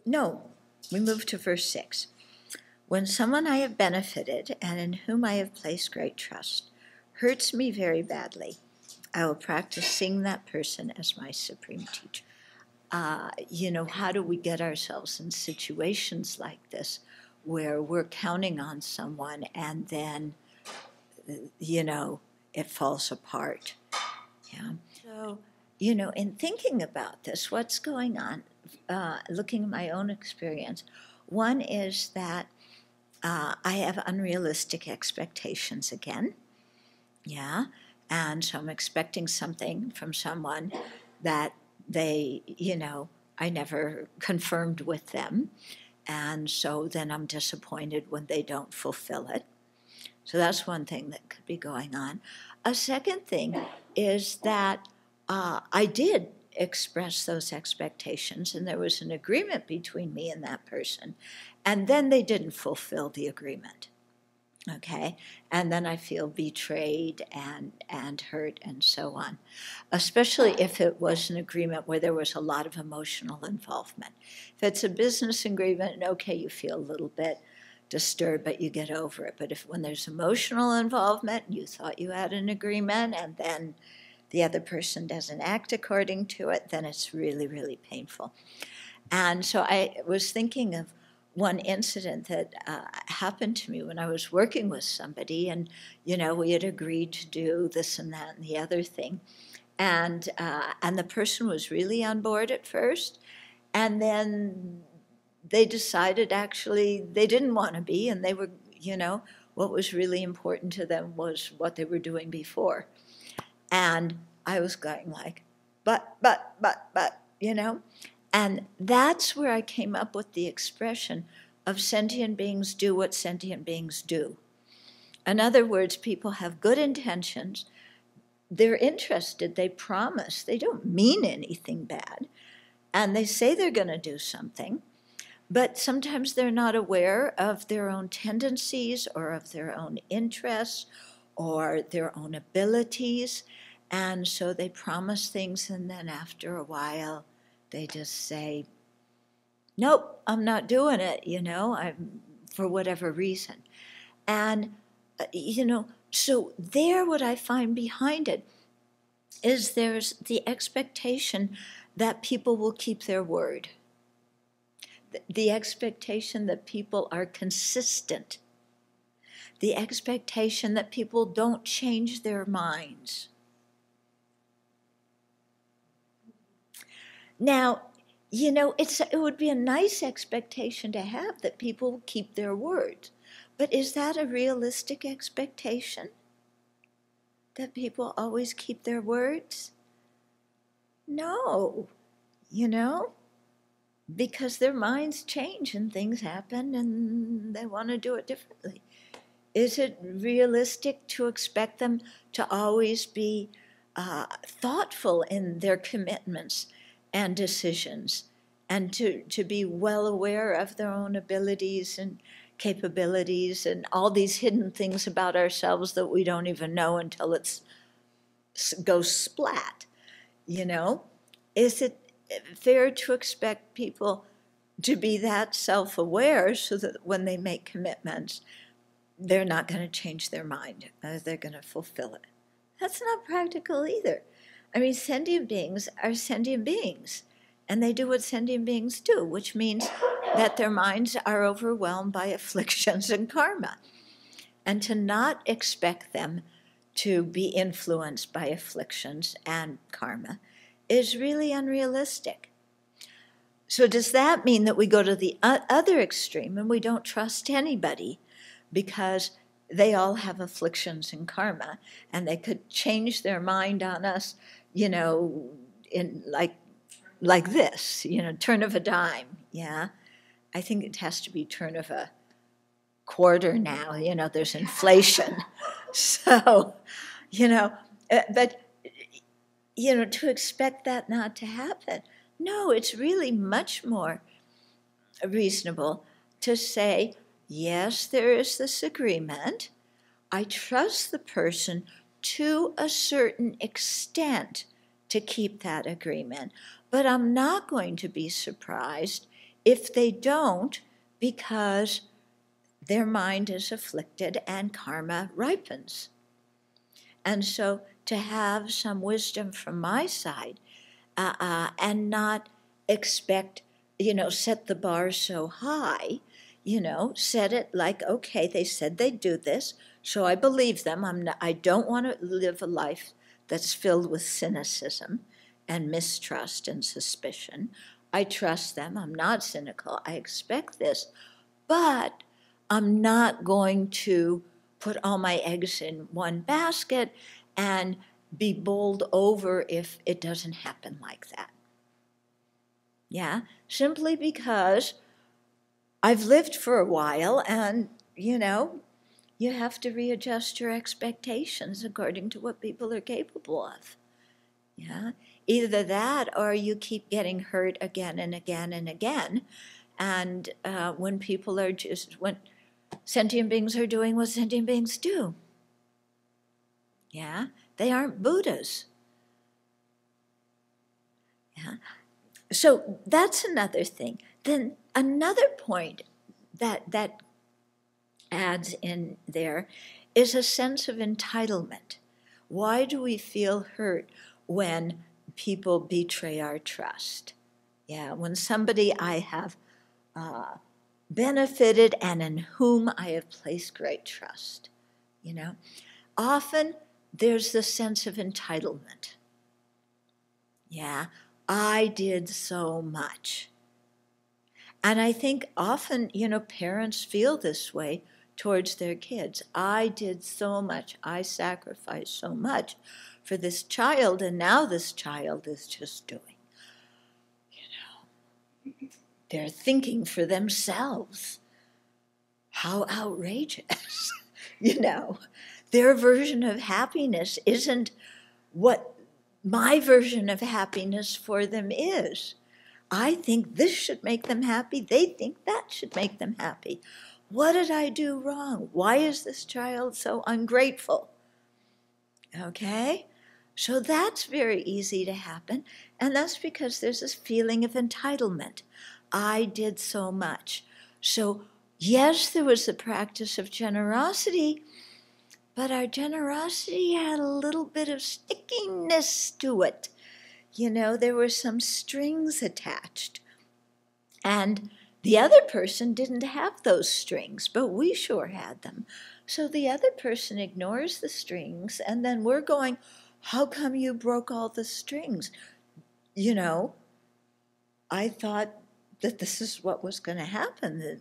No, we move to verse 6. When someone I have benefited and in whom I have placed great trust hurts me very badly, I will practice seeing that person as my supreme teacher. How do we get ourselves in situations like this where we're counting on someone and then, it falls apart? Yeah. So, in thinking about this, what's going on, looking at my own experience, one is that I have unrealistic expectations again. Yeah. And so I'm expecting something from someone that they, I never confirmed with them. And so then I'm disappointed when they don't fulfill it. So that's one thing that could be going on. A second thing is that I did express those expectations, and there was an agreement between me and that person, and then they didn't fulfill the agreement. Okay, and then I feel betrayed and hurt and so on, especially if it was an agreement where there was a lot of emotional involvement. If it's a business agreement, okay, you feel a little bit disturbed, but you get over it. But when there's emotional involvement, you thought you had an agreement, and then the other person doesn't act according to it, then it's really, really painful. And so I was thinking of one incident that happened to me when I was working with somebody, and we had agreed to do this and that and the other thing, and the person was really on board at first, and then they decided actually they didn't want to be, and they were, what was really important to them was what they were doing before, and I was going like, but, and that's where I came up with the expression of sentient beings do what sentient beings do. In other words, people have good intentions. They're interested. They promise. They don't mean anything bad. And they say they're going to do something. But sometimes they're not aware of their own tendencies or of their own interests or their own abilities. And so they promise things, and then after a while, they just say, nope, I'm not doing it, I'm for whatever reason. And, so there what I find behind it is there's the expectation that people will keep their word, the expectation that people are consistent, the expectation that people don't change their minds. Now, it would be a nice expectation to have that people will keep their word. But is that a realistic expectation? That people always keep their words? No, because their minds change and things happen and they want to do it differently. Is it realistic to expect them to always be thoughtful in their commitments and decisions, and to be well aware of their own abilities and capabilities and all these hidden things about ourselves that we don't even know until it goes splat? Is it fair to expect people to be that self-aware so that when they make commitments, they're not going to change their mind, they're going to fulfill it? That's not practical either. I mean, sentient beings are sentient beings, and they do what sentient beings do, which means that their minds are overwhelmed by afflictions and karma. And to not expect them to be influenced by afflictions and karma is really unrealistic. So does that mean that we go to the other extreme and we don't trust anybody because they all have afflictions and karma, and they could change their mind on us, in like this, turn of a dime, yeah? I think it has to be turn of a quarter now, there's inflation. So, but, to expect that not to happen. No, it's really much more reasonable to say, yes, there is this agreement. I trust the person to a certain extent to keep that agreement, but I'm not going to be surprised if they don't, because their mind is afflicted and karma ripens. And so to have some wisdom from my side and not expect, set the bar so high, set it like, okay, they said they'd do this, so I believe them. I don't want to live a life that's filled with cynicism and mistrust and suspicion. I trust them. I'm not cynical. I expect this. But I'm not going to put all my eggs in one basket and be bowled over if it doesn't happen like that. Yeah, simply because I've lived for a while and, you have to readjust your expectations according to what people are capable of. Yeah, either that or you keep getting hurt again and again and again. And when sentient beings are doing what sentient beings do. Yeah, they aren't Buddhas. Yeah, so that's another thing. Then another point that adds in there is a sense of entitlement. Why do we feel hurt when people betray our trust? Yeah, when somebody I have benefited and in whom I have placed great trust, often there's the sense of entitlement. Yeah, I did so much. And I think often, parents feel this way towards their kids. I did so much. I sacrificed so much for this child, and now this child is just doing, they're thinking for themselves. How outrageous. Their version of happiness isn't what my version of happiness for them is. I think this should make them happy. They think that should make them happy. What did I do wrong? Why is this child so ungrateful? Okay? So that's very easy to happen. And that's because there's this feeling of entitlement. I did so much. So, yes, there was the practice of generosity, but our generosity had a little bit of stickiness to it. There were some strings attached. And the other person didn't have those strings, but we sure had them. So the other person ignores the strings, and then we're going, how come you broke all the strings? I thought that this is what was going to happen,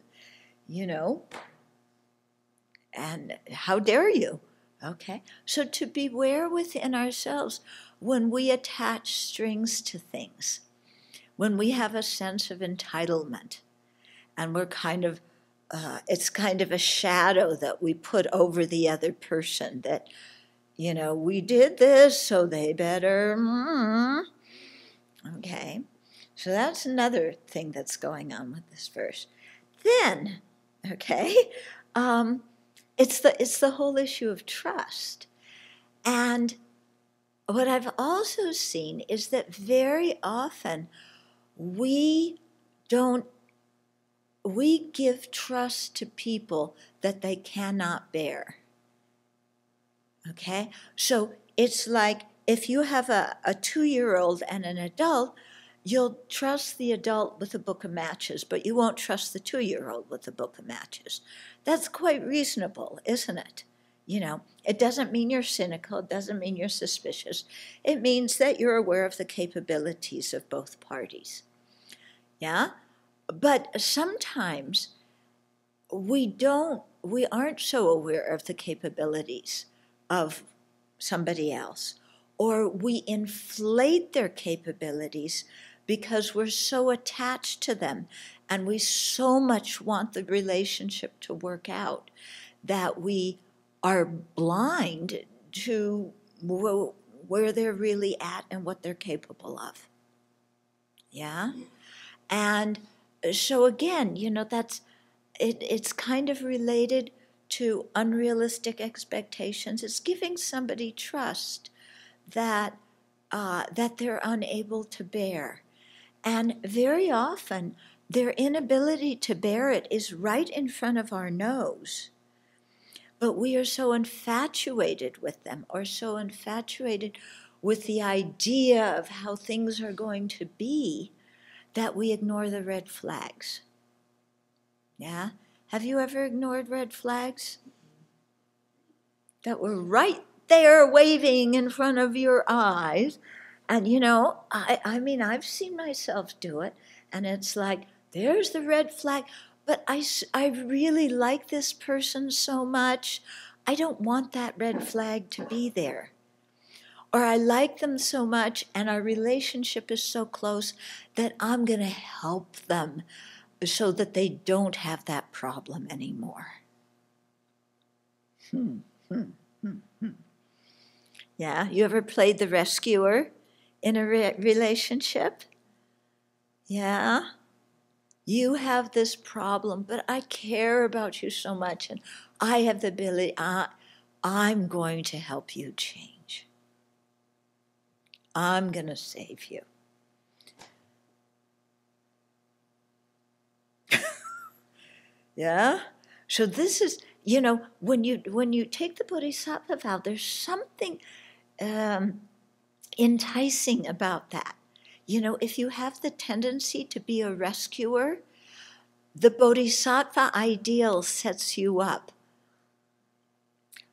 and how dare you? Okay, so to beware within ourselves when we attach strings to things, when we have a sense of entitlement, and we're it's kind of a shadow that we put over the other person that, we did this, so they better, Okay, so that's another thing that's going on with this verse. Then, okay, it's the whole issue of trust. And what I've also seen is that very often we give trust to people that they cannot bear. Okay? So it's like if you have a 2-year-old and an adult, you'll trust the adult with a book of matches, but you won't trust the 2-year-old with a book of matches. That's quite reasonable, isn't it? It doesn't mean you're cynical. It doesn't mean you're suspicious. It means that you're aware of the capabilities of both parties. Yeah? But sometimes we aren't so aware of the capabilities of somebody else, or we inflate their capabilities because we're so attached to them and we so much want the relationship to work out that we are blind to where they're really at and what they're capable of. Yeah? And so again, it's kind of related to unrealistic expectations. It's giving somebody trust that they're unable to bear. And very often their inability to bear it is right in front of our nose. But we are so infatuated with them, or so infatuated with the idea of how things are going to be, that we ignore the red flags. Yeah? Have you ever ignored red flags? That were right there waving in front of your eyes. And you know, I mean, I've seen myself do it, and it's like, there's the red flag, but I really like this person so much, I don't want that red flag to be there. Or I like them so much, and our relationship is so close that I'm going to help them so that they don't have that problem anymore. Yeah, you ever played the rescuer in a relationship? Yeah. You have this problem, but I care about you so much, and I have the ability, I'm going to help you change. I'm going to save you. Yeah? So this is, you know, when you take the Bodhisattva vow, there's something enticing about that. You know, if you have the tendency to be a rescuer, the Bodhisattva ideal sets you up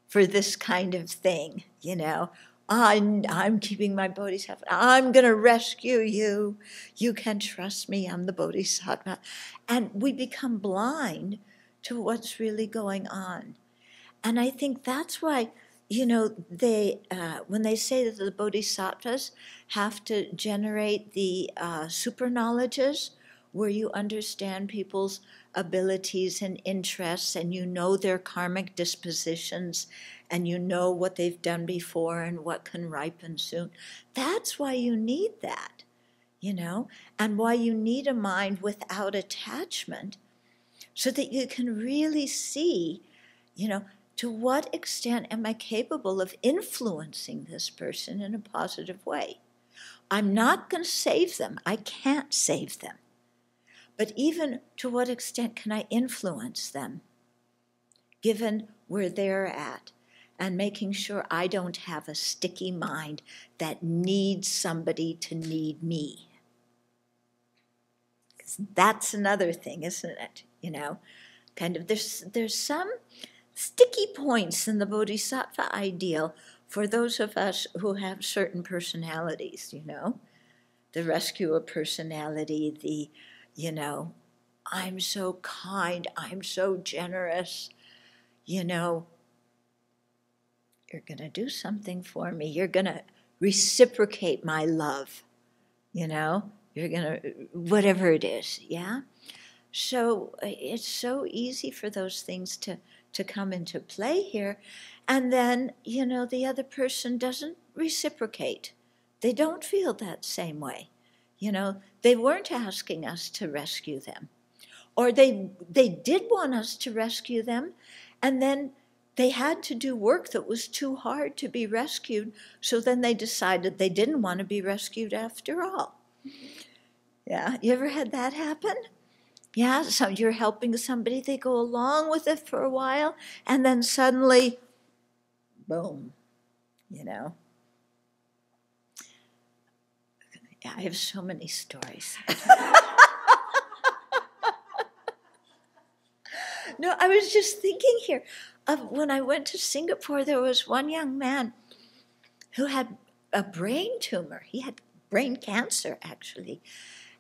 for this kind of thing, you know. I'm keeping my Bodhisattva. I'm going to rescue you. You can trust me. I'm the Bodhisattva. And we become blind to what's really going on. And I think that's why, you know, they when they say that the Bodhisattvas have to generate the super knowledges, where you understand people's abilities and interests, and you know their karmic dispositions, and you know what they've done before and what can ripen soon. That's why you need that, you know, and why you need a mind without attachment, so that you can really see, you know, to what extent am I capable of influencing this person in a positive way? I'm not going to save them. I can't save them. But even to what extent can I influence them, given where they're at, and making sure I don't have a sticky mind that needs somebody to need me? Because that's another thing, isn't it? You know, kind of there's some sticky points in the Bodhisattva ideal for those of us who have certain personalities, you know, the rescuer personality, the, you know, I'm so kind, I'm so generous, you know, you're going to do something for me. You're going to reciprocate my love, you know, you're going to, whatever it is, yeah? So it's so easy for those things to come into play here. And then, you know, the other person doesn't reciprocate. They don't feel that same way. You know, they weren't asking us to rescue them. Or they did want us to rescue them, and then they had to do work that was too hard to be rescued, so then they decided they didn't want to be rescued after all. Yeah, you ever had that happen? Yeah, so you're helping somebody, they go along with it for a while, and then suddenly, boom, you know. Yeah, I have so many stories. No, I was just thinking here of when I went to Singapore, there was one young man who had a brain tumor. He had brain cancer, actually.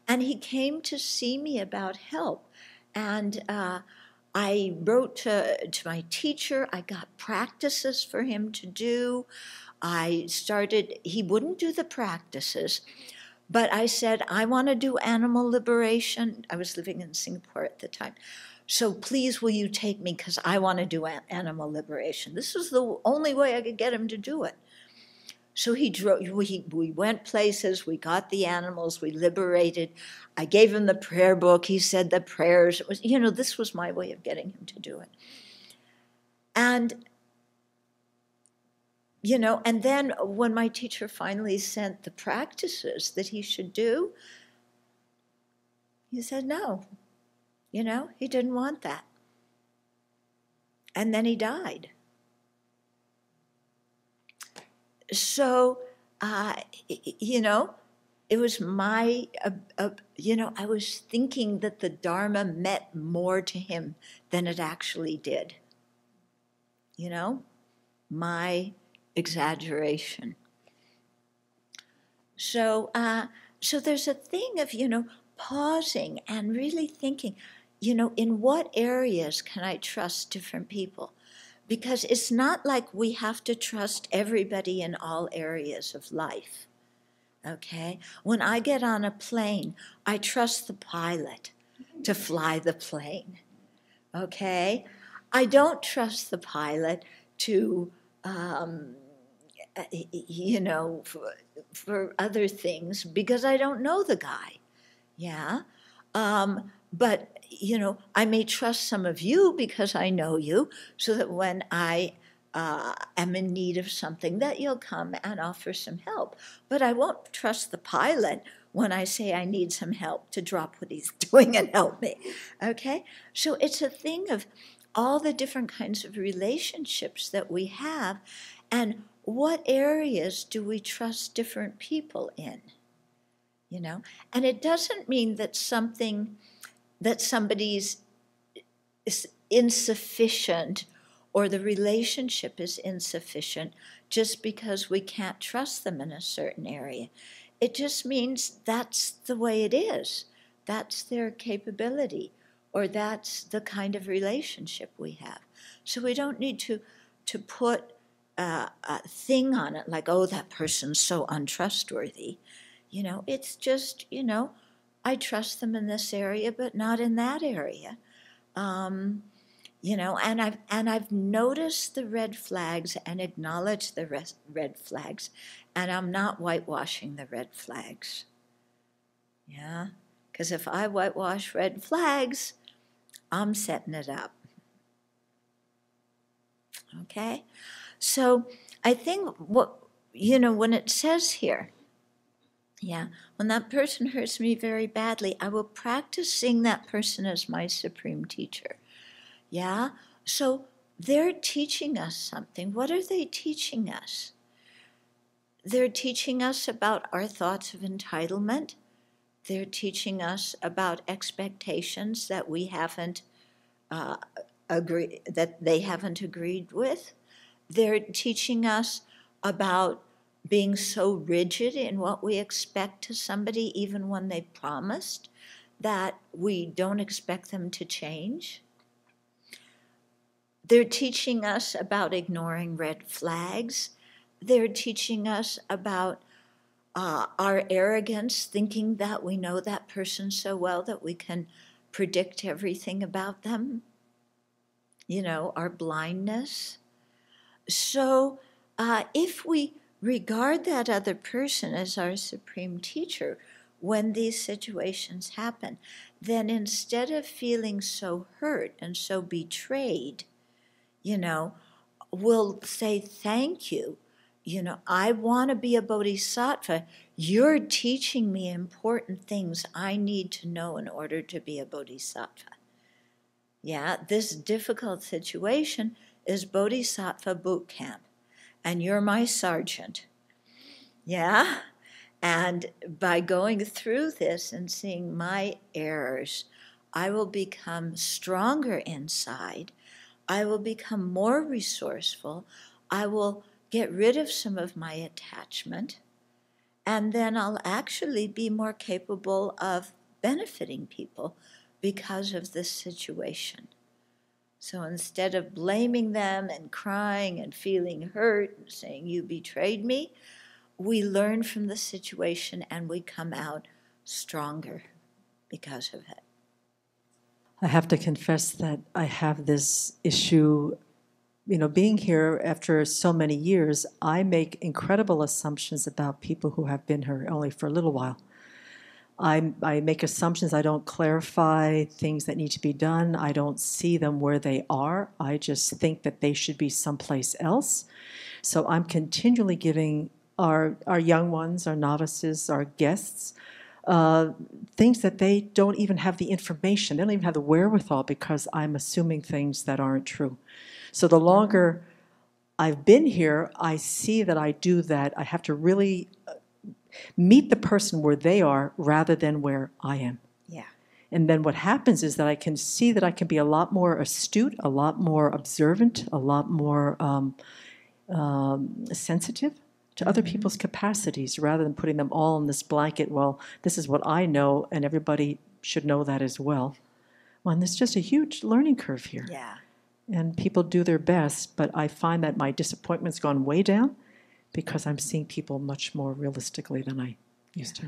And he came to see me about help. And I wrote to my teacher. I got practices for him to do. He wouldn't do the practices, but I said, I want to do animal liberation. I was living in Singapore at the time. So please, will you take me, because I want to do animal liberation. This was the only way I could get him to do it. So he drove. We went places. We got the animals. We liberated. I gave him the prayer book. He said the prayers. It was, you know, this was my way of getting him to do it. And, you know, and then when my teacher finally sent the practices that he should do, He said no. He didn't want that. And then he died. So, it was my, I was thinking that the Dharma meant more to him than it actually did. My exaggeration. So there's a thing of, pausing and really thinking, in what areas can I trust different people? Because it's not like we have to trust everybody in all areas of life, okay? When I get on a plane, I trust the pilot to fly the plane, okay? I don't trust the pilot to, for other things because I don't know the guy, yeah? But, I may trust some of you because I know you, so that when I am in need of something, that you'll come and offer some help. But I won't trust the pilot when I say I need some help to drop what he's doing and help me, okay? So it's a thing of all the different kinds of relationships that we have, and what areas do we trust different people in? And it doesn't mean that somebody's is insufficient or the relationship is insufficient just because we can't trust them in a certain area. It just means that's the way it is. That's their capability, or that's the kind of relationship we have. So we don't need to put a thing on it like, oh, that person's so untrustworthy. It's just, I trust them in this area, but not in that area. And I've noticed the red flags and acknowledged the red flags, and I'm not whitewashing the red flags. Yeah, because if I whitewash red flags, I'm setting it up. Okay, so I think when it says here, yeah, when that person hurts me very badly, I will practice seeing that person as my supreme teacher. Yeah, so they're teaching us something. What are they teaching us? They're teaching us about our thoughts of entitlement. They're teaching us about expectations that we haven't that they haven't agreed with. They're teaching us about being so rigid in what we expect to somebody, even when they promised, that we don't expect them to change. They're teaching us about ignoring red flags. They're teaching us about our arrogance, thinking that we know that person so well that we can predict everything about them. Our blindness. So if we regard that other person as our supreme teacher when these situations happen, then instead of feeling so hurt and so betrayed, we'll say, thank you. I want to be a bodhisattva. You're teaching me important things I need to know in order to be a bodhisattva. Yeah, this difficult situation is bodhisattva boot camp, and you're my sergeant. Yeah? And by going through this and seeing my errors, I will become stronger inside. I will become more resourceful. I will get rid of some of my attachment, and then I'll actually be more capable of benefiting people because of this situation. So instead of blaming them and crying and feeling hurt and saying, you betrayed me, we learn from the situation and we come out stronger because of it. I have to confess that I have this issue, being here after so many years, I make incredible assumptions about people who have been here only for a little while. I make assumptions. I don't clarify things that need to be done. I don't see them where they are. I just think that they should be someplace else. So I'm continually giving our young ones, our novices, our guests, things that they don't even have the information. They don't even have the wherewithal because I'm assuming things that aren't true. So the longer I've been here, I see that I do that. I have to really meet the person where they are rather than where I am. Yeah. And then what happens is that I can see that I can be a lot more astute, a lot more observant, a lot more sensitive to other people's capacities rather than putting them all in this blanket, well, this is what I know and everybody should know that as well. Well, and there's just a huge learning curve here. Yeah. And people do their best, but I find that my disappointment's gone way down because I'm seeing people much more realistically than I used to.